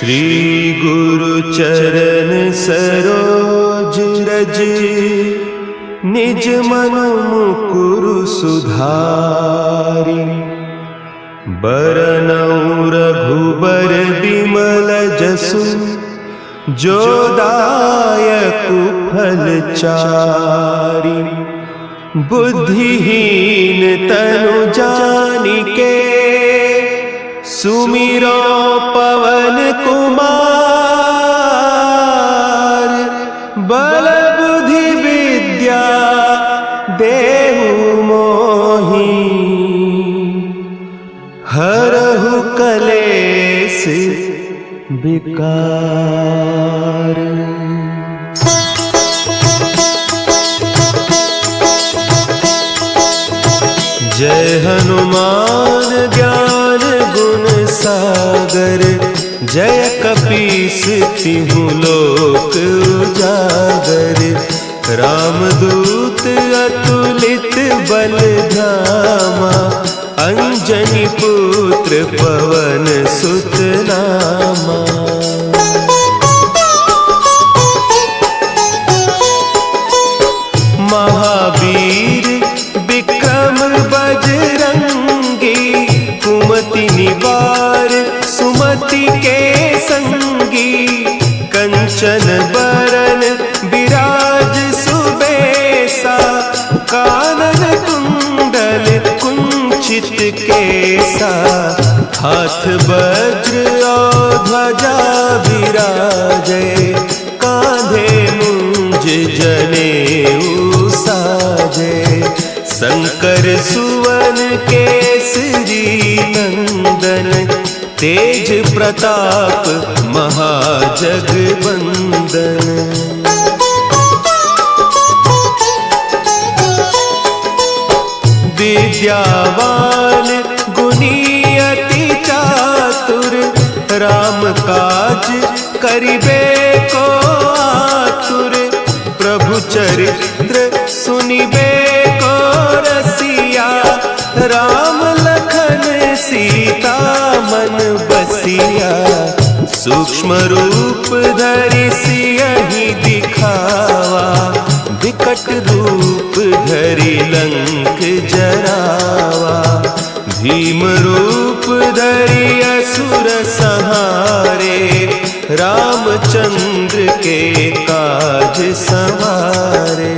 श्री गुरु चरण सरोज रज, निज मन मुकुरु सुधारि। बरनउँ रघुबर बिमल जसु, जो दायकु फल चारि। बुद्धिहीन तनु जानिके, सुमिरो पवन कुमार। बल बुद्धि विद्या देहु मोहि, हरहु कलेस विकार। जय हनुमान ज्ञान गुण सागर, जय कपीस तिहु लोक उजागर। रामदूत अतुलित बल धामा, अंजनी पुत्र पवन सुत नामा। महावीर विक्रम बजरंगी, कुमति निवार सुमति के संगी। कंचन बरन विराज सुबेसा, कानन कुंडल कुंचित केसा। हाथ वज्र और ध्वजा विराजे, कांधे मुंज जनेऊ साजे। शंकर सुवन केसरी नंदन, तेज प्रताप महाजगवंदन। विद्यावान गुणी अति चातुर, राम काज करिबे को आतुर। प्रभु चरित्र सुनिबे को रसिया, राम लखन सीता मन बसिया। सूक्ष्म रूप धरि सियहि दिखावा, विकट रूप धरि लंक जरावा। भीम रूप धरि असुर संहारे, रामचंद्र के काज संवारे।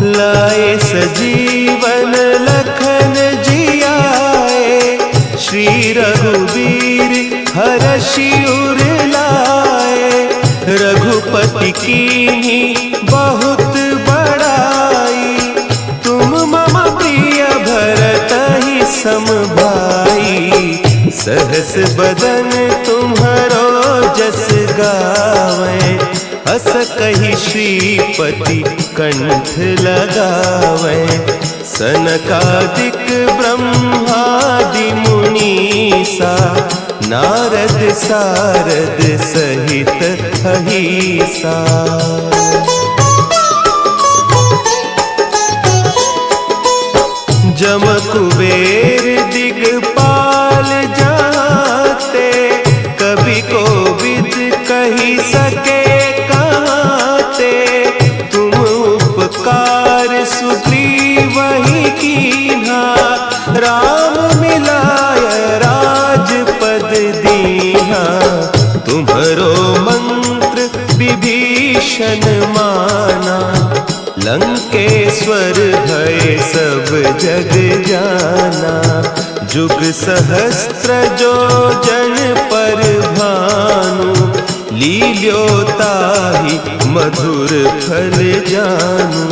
लाए सजीवन लखन जियाए, श्री रघुवीर हरषि उर लाए। रघुपति कीन्ही बहुत बड़ाई, तुम मम प्रिय भरतहि सम भाई। सहस बदन तुम्हरो जस गावें, हस कहि श्रीपति कंठ लगावें। सनकादिक ब्रह्मादि मुनीसा, नारद सारद सहित अहीसा। जम कुबेर दिगपाल जाते, कवि कोविद कहि सके कहते। तुम उपकार सुग्रीवहि कीन्हा, राम मिलाय राजपद दीन्हा। तुम्हरो मंत्र विभीषण माना, लंकेश्वर भय सब जग जाना। जुग सहस्त्र जो जन पर भानु, लील्योताहि मधुर फल जानू।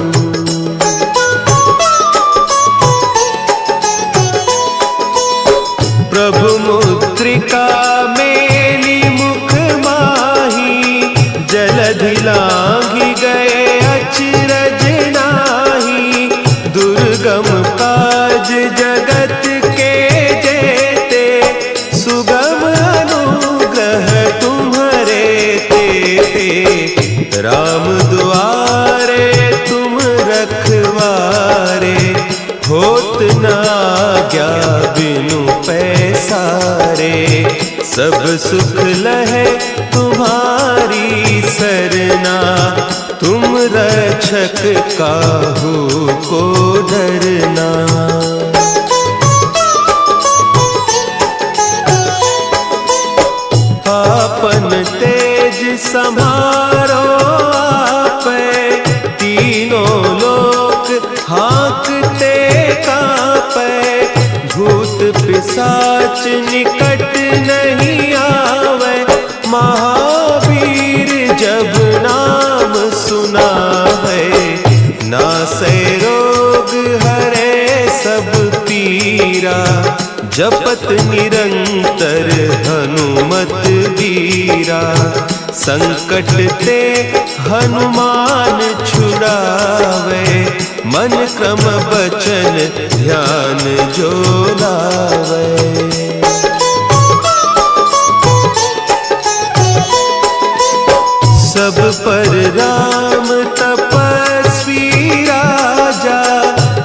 प्रभु मुद्रिका मेली मुख माही, जलधि लांघि गए अचरज नाही। दुर्गम काज जगत के जेते, सुगम अनुग्रह तुम्हरे तेते। राम दुआरे तुम रखवारे, होत न आज्ञा बिनु पैसारे, सब सुख लहे तुम्हारी सरना, तुम रक्षक काहू को डरना। आपन तेज समारो आपे, तीनों लोक हाँकते कांपे, भूत पिशाच निकट नहीं आवे, महावीर जब नाम सुनावे, नासै रोग हरे सब पीरा, जपत निरंतर हनुमत बीरा, संकट ते हनुमान छुड़ावे, मन क्रम बचन ध्यान जो लावे। सब पर राम तपस्वी राजा,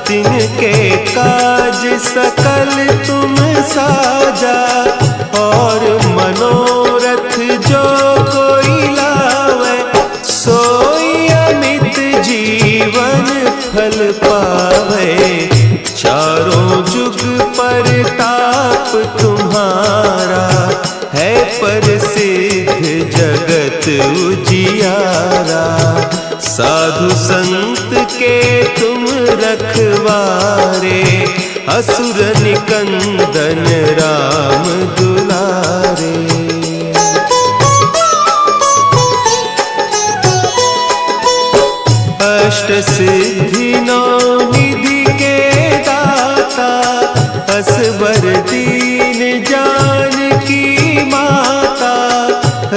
तिनके काज सकल तुम साजा, और मनोरथ जो कोई लावे, सोई अमित जीवन फल पावे, चारों जुग परताप तुम्हारा, है प्रसिद्ध जगत उजियारा, साधु संत के तुम रखवारे, असुर निकंदन राम दुलारे। अष्ट सिद्धि नौ निधि के दाता, असवर दीन जानकी माता,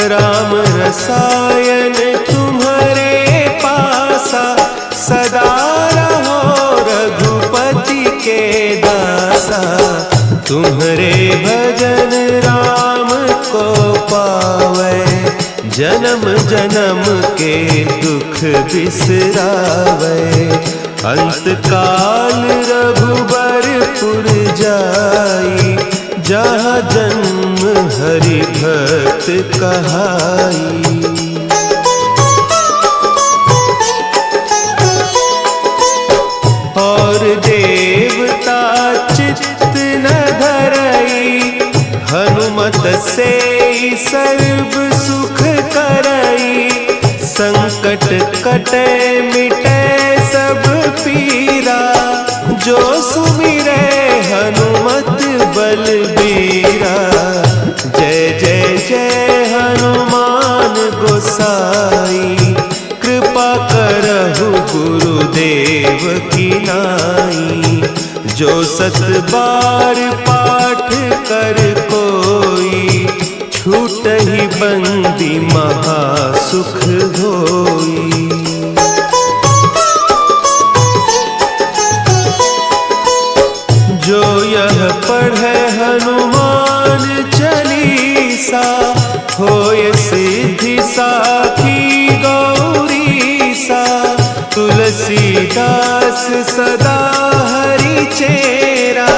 राम रसायन तुम्हारे पासा, सदा रहो रघुपति के दासा, तुम्हारे भजन राम को पावे, जन्म जन्म के दुख बिसरावे, अंत काल रघुबरपुर जाई, जहाँ जन्म हरि भक्त कहाई। और देवता चित्त न धरई, हनुमत से सर्व सुख करई, संकट कटे मिटे सब पीरा, जो सुमिरे हनुमत बलबीरा। जय जय जय हनुमान गोसाई, कृपा करहु गुरुदेव की नाई, जो सत बार पाठ कर कोई, छूटहि बंदी महासुख होई। जो यह पढ़े हनुमान चालीसा, होय सिद्धि साखी गौरीसा, तुलसीदास सदा हरि चेरा,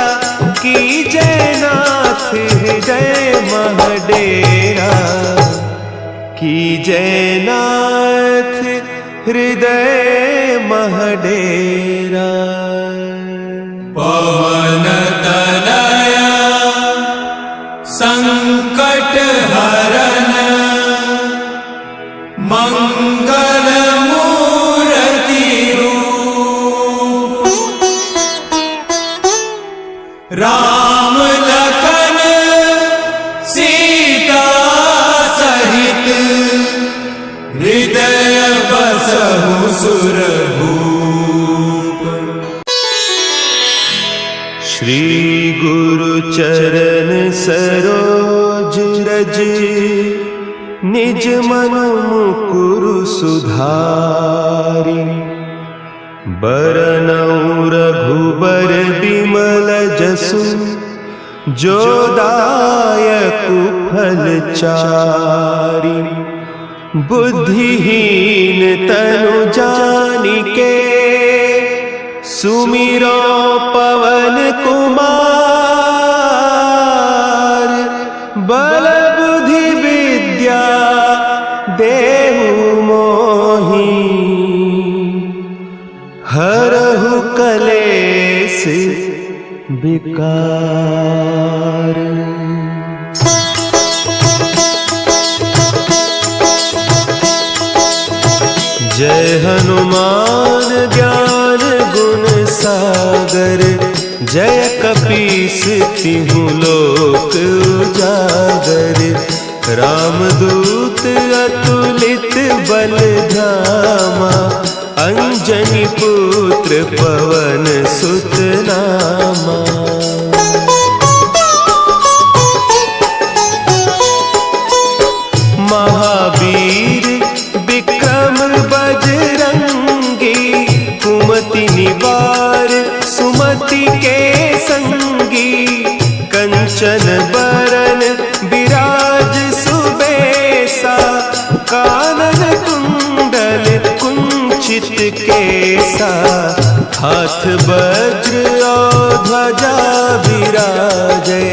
की जय नाथ हृदय महडेरा, की जय नाथ हृदय महडेरा। पवन तनया संकट हरन, मंगल मूर्ति रूप, राम लखन सीता सहित, हृदय बसहु सुरभूप। श्री गुरु चरण सरोज रज, निज मन मुकुरु सुधारि, बरनउँ रघुबर बिमल जसु, जो दायकु फल चारि। बुद्धिहीन तनु जानिके, सुमिरो पवन कुमार, क्लेश विकार। जय हनुमान ज्ञान गुण सागर, जय कपीस तिहु लोक उजागर। रामदूत अतुलित बल धामा, अंजनी पुत्र पवन सुत नामा। महावीर विक्रम बजरंगी, कुमति निवार सुमति के संगी। कंचन बरन विराज सुबेसा, कानन कुंडल कुंचित केसा। हाथ वज्र और ध्वजा विराजे,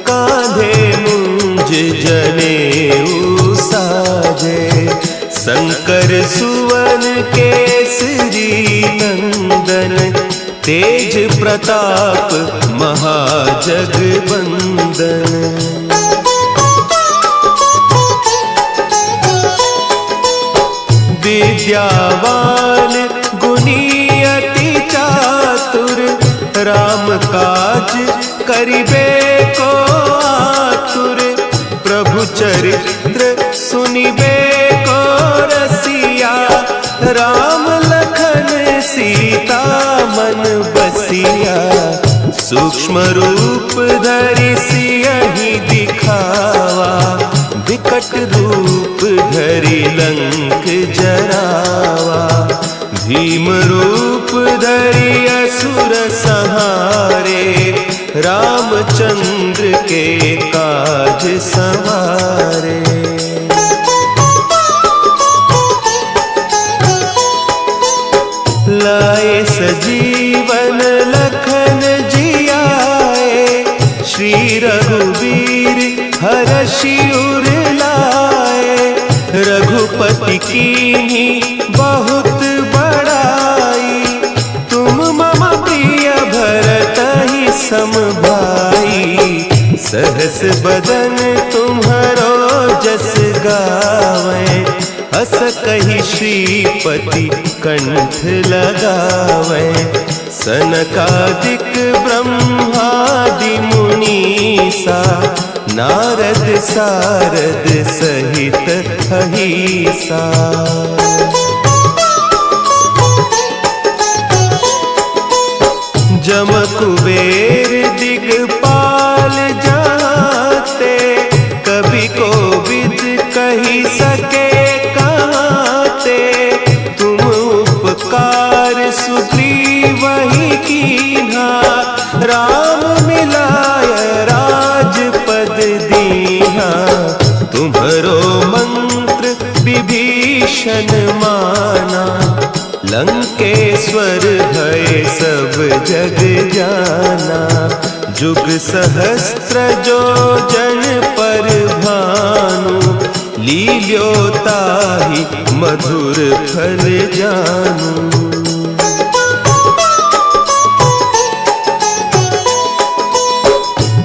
कांधे मुंज जनेऊ साजे। शंकर सुवन केसरी नंदन, तेज प्रताप महाजगवंदन। विद्यावान गुणी अति चातुर, राम काज करिबे को आतुर। प्रभु चरित्र सुनिबे को रसिया, राम लखन सीता मन बसिया। सूक्ष्म रूप धरि सियहि दिखावा, विकट रूप धरि लंक जरावा। भीम रूप धरि असुर संहारे, रामचंद्र के काज संवारे। लाए सजीवन लखन जियाए, श्री रघुवीर हरषि उर लाए। रघुपति कीन्ही बहुत बड़ाई, तुम मम प्रिय भरतहि सम भाई। सहस बदन तुम्हरो जस गावें, हस कहि श्रीपति कंठ लगावें। सनकादिक ब्रह्मादि मुनीसा, नारद सारद सहित अहीसा। जम कुबेर दिगपाल जाते, कवि कोविद कही सके कहते। तुम उपकार सुग्रीवहि कीन्हा, राम मिलाय राजपद दीन्हा। तुम्हरो मंत्र विभीषण माना, लंकेश्वर भय सब जग जाना। जुग सहस्त्र जो जन पर भानु, लील्योताहि मधुर फल जानू।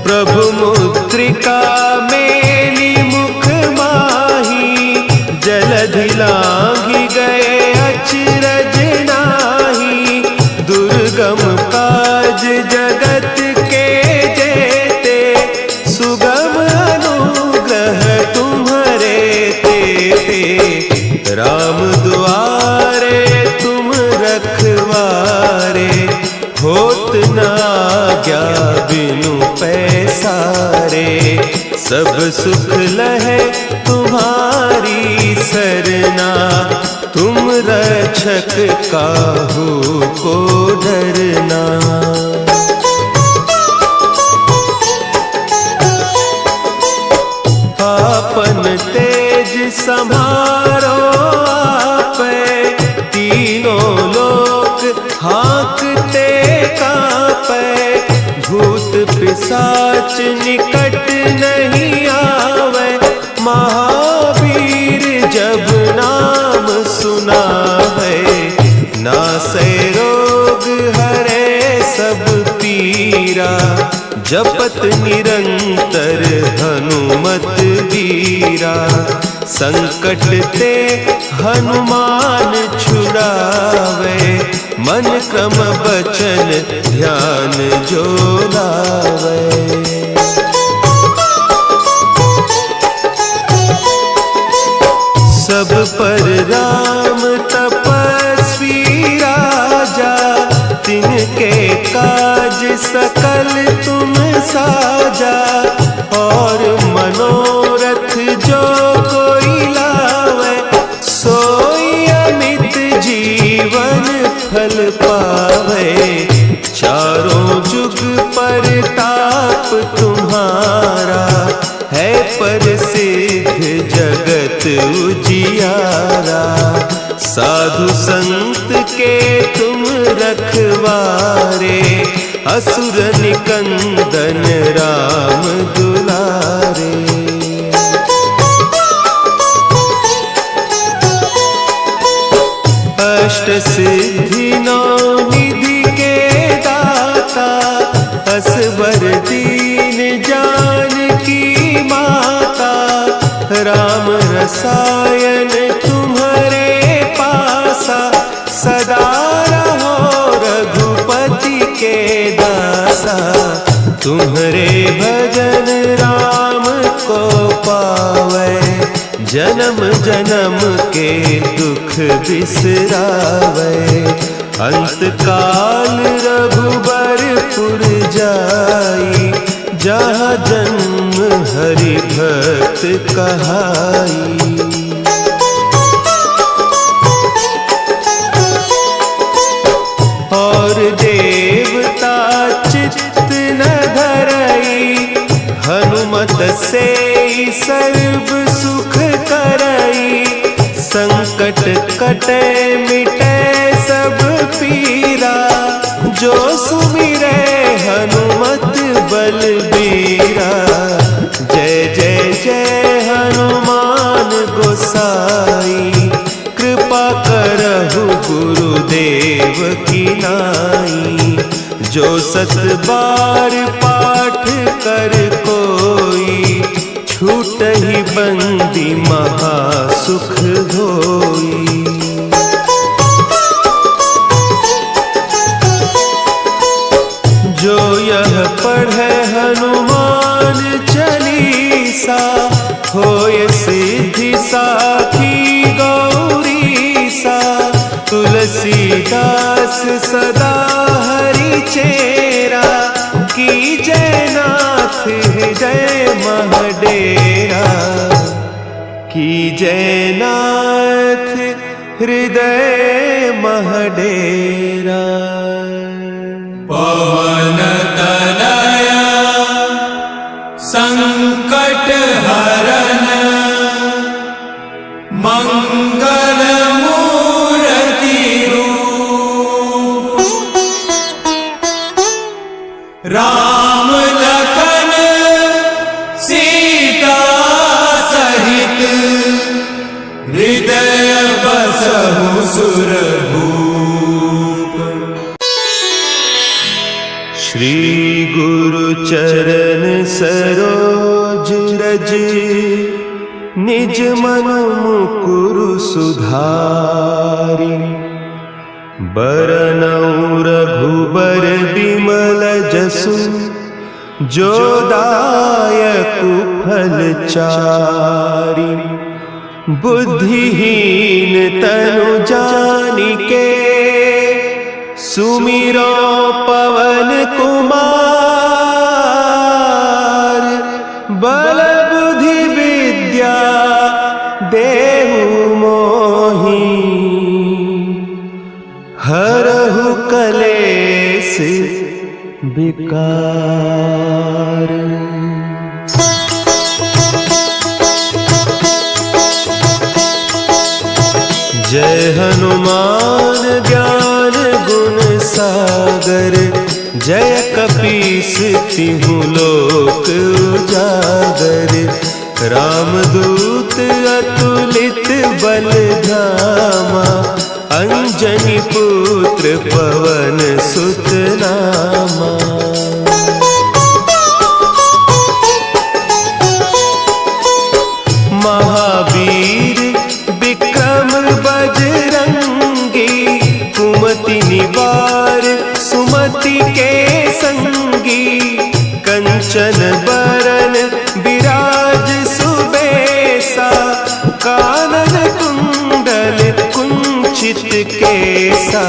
प्रभु मुद्रिका मेली मुख माही, जलधि लांघि गए अचरज नाही। दुर्गम काज जगत के जेते, सुगम अनुग्रह तुम्हरे तेते। राम दुआरे तुम रखवारे, होत न आज्ञा बिनु पैसारे। सब सुख लहे तुम्हारी सरना, तुम रक्षक काहू को डरना। आपन तेज समारो आपे, तीनों लोक हाँकते कांपे। भूत पिशाच निकट नहीं आवे, महावीर जब नाम सुना है। नासै रोग हरे सब वीरा जपत निरंतर हनुमत वीरा। संकट ते हनुमान छुड़ावे मन क्रम बचन ध्यान जो लावे। सब पर राम तपस्वी राजा तिनके काज सकल तुम साजा। और मनोरथ जो कोई लावे सोई अमित जीवन फल पावे। चारों जुग परताप तुम्हारा है प्रसिद्ध जगत उजियारा। साधु संत के तुम रखवारे असुर निकंदन राम दुलारे। अष्ट सिद्धि नौ निधि के दाता असवर दीन जानकी माता। राम रसायन तुम्हारे पासा सदा रहो रघुपति के दासा। तुम्हारे भजन राम को पावे जन्म जन्म के दुख बिसरावे। अंत काल रघुबरपुर जाई जहाँ जन्म हरि भक्त कहाई। और देवता चित्त न धरई हनुमत से सर्व सुख करई। संकट कटे मिटे सब पीरा जो सुमिरे हनुमत बलबीरा। जय जय जय हनुमान गोसाई कृपा करहु गुरुदेव की नाई। जो सत बार पाठ कर कोई छूट ही बंदी महासुख होई। जो यह पढ़े हनुमान चालीसा होय सिद्धि साखी गौरीसा। तुलसीदास सदा हरि चेरा की जयनाथ हृदय महडेरा। की जयनाथ हृदय महडेरा। पवन तनया संकट हरन मंगल मूर्ति रूप। राम लखन सीता सहित हृदय बसहु सुरभूप। श्री गुरु चरण सरोज रज निज मन मुकुरु सुधारि। बरनउँ रघुबर बिमल जसु जो दायकु फल चारि। बुद्धिहीन तनु जानिके सुमिरो पवन कुमार। बल बुद्धि विद्या देहु मोहि हरहु कलेस विकार। जय हनुमान ज्ञान गुण सागर। जय कपीस तिहु लोक उजागर। रामदूत अतुलित बल धामा। अंजनी पुत्र पवन सुत नामा। संगी, कंचन बरन विराज सुबेसा, कानन कुंडल कुंचित केसा,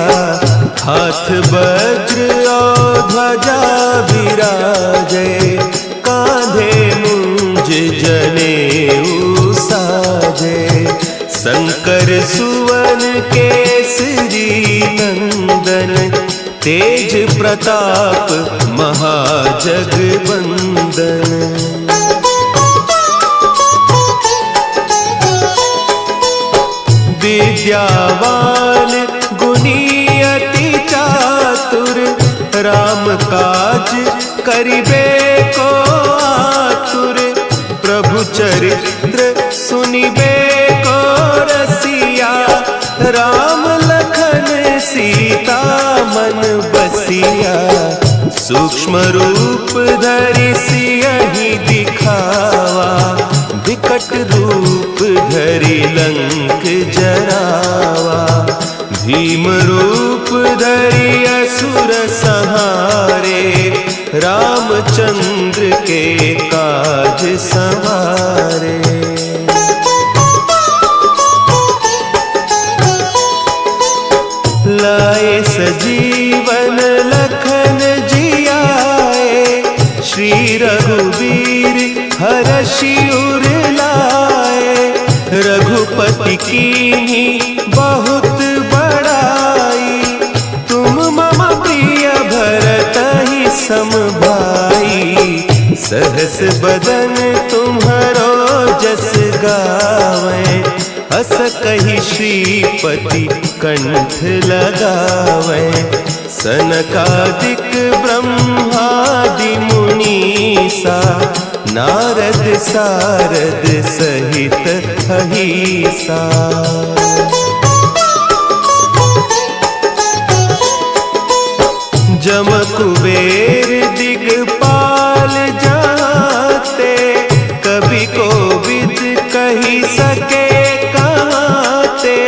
हाथ वज्र और ध्वजा विराजे, कांधे मुंज जनेऊ साजे, शंकर सुवन केसरी नंदन, तेज प्रताप महाजगबंदन। विद्यावान गुणी अति चातुर, राम काज करिबे को आतुर, प्रभु चरित्र सुनिबे को रसिया, राम लखन सीता मन बसिया, सूक्ष्म रूप धरि सियहि दिखावा, विकट रूप धरि लंक जरावा, भीम रूप धरि असुर संहारे, रामचंद्र के काज संवारे। लाए सजीवन लखन जियाए, श्री रघुवीर हरषि उर लाए, रघुपति कीन्ही बहुत बड़ाई, तुम मम प्रिय भरतहि सम भाई, सहस बदन तुम्हरो जस गावें, हस कहि श्रीपति कंठ लगावें, सनकादिक ब्रह्मादि मुनीसा, नारद सारद सहित अहीसा। जम कुबेर दिगपाल जाते, कवि कोविद कही सके कहते,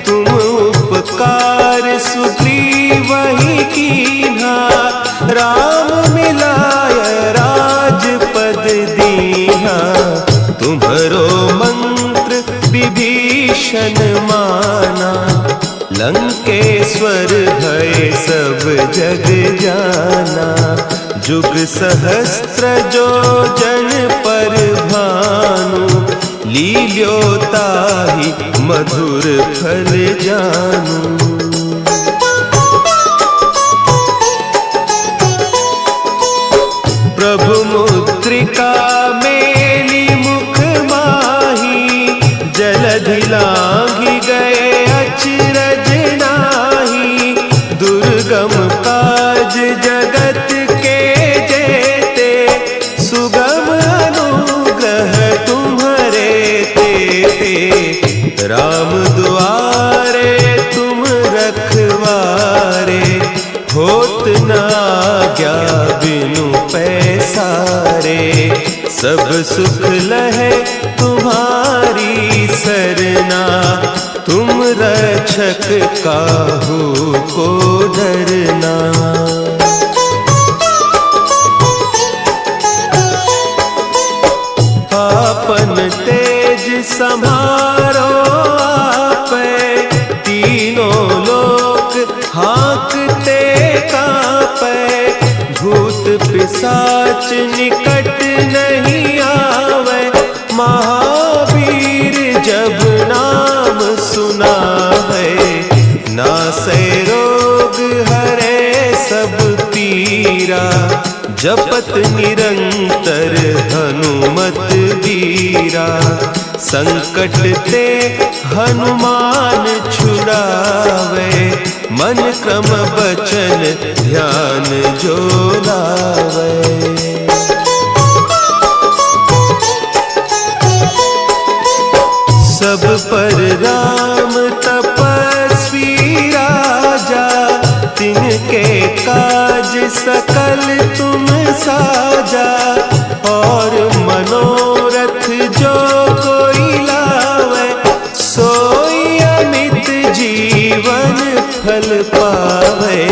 तुम उपकार सुग्रीवहि कीन्हा, राम मिलाय राजपद दीन्हा, तुम्हरो मंत्र विभीषण माना, लंकेश्वर भय सब जग जाना, जुग सहस्त्र जो जन पर भानु, लील्योताहि मधुर फल जानू। प्रभु मुद्रिका मेली मुख माही, जलधि लांघि गए अचरज नाही, दुर्गम काज जगत के जेते, सुगम अनुग्रह तुम्हरे तेते, राम दुआरे तुम रखवारे, होत न आज्ञा बिनु पैसारे, सब सुख लहे तुम्हारी सरना, तुम रक्षक काहू को डरना। आपन तेज समारो आपै, तीनों लोक हाँकते कांपै, भूत पिशाच निकट नहीं आवे, महावीर जब नाम सुना है, नासै रोग हरे सब पीरा, जपत निरंतर हनुमत वीरा, संकट ते हनुमान छुड़ावे, मन क्रम बचन ध्यान जो लावे। सब पर राम तपस्वी राजा, तिनके काज सकल तुम साजा, और मनोरथ जो कोई लावे, सोई अमित जीवन फल पावे,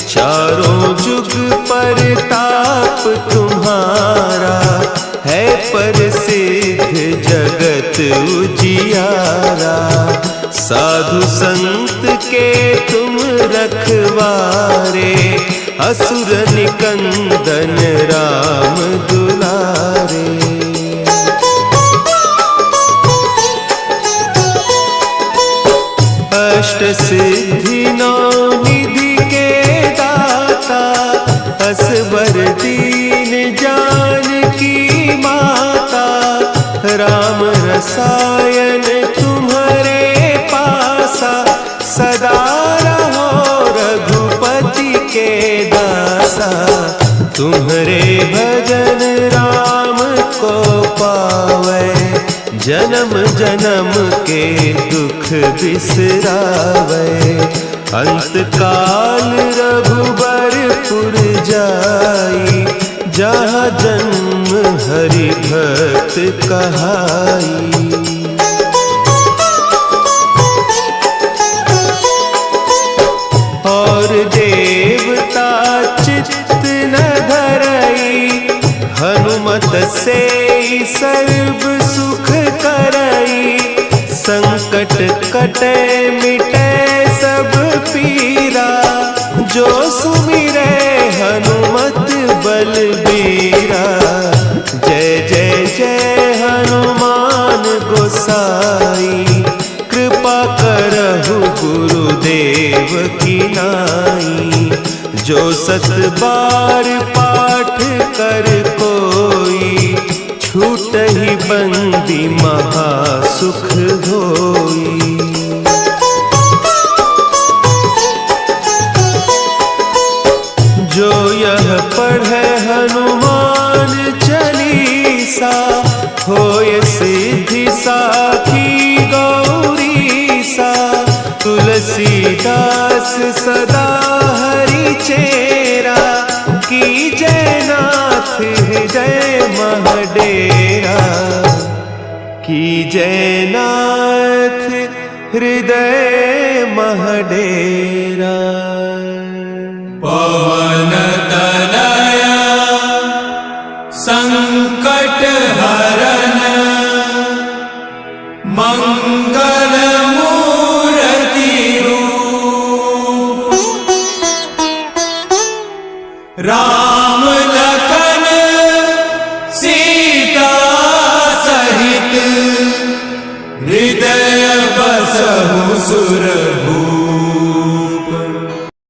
चारों जुग परताप तुम्हारा, है प्रसिद्ध जगत उजियारा। साधु संत के तुम रखवारे, असुर निकंदन राम दुलारे। अष्ट सिद्धि नौ निधि के दाता, असबर दीन जानकी माता। राम रसायन तुम्हारे पासा, सदा रहो रघुपति के दासा। तुम्हारे भजन राम को पावे, जन्म जन्म के दुख बिसरावे। अंत काल रघुबरपुर जाई, जहाँ जन्म हरि भक्त कहाई। और देवता चित्त न धरई, हनुमत से सर्व सुख करई। संकट कटे मिटे सब पीरा, जो सुमिरे हनुमत बलबीरा। जय जय जय हनुमान गोसाई, कृपा करहु गुरुदेव की नाई। जो सत बार पाठ कर कोई, छूट ही बंदी महासुख होई। जो यह पढ़े हनुमान चालीसा, होय सिद्धि साखी गौरीसा। तुलसीदास सदा हरि चेरा, की जयनाथ हृदय महडेरा। की जयनाथ हृदय महडेरा। पवन तनया संकट हरन, मंगल मूर्ति रूप। राम लखन सीता सहित, हृदय बसहु सुर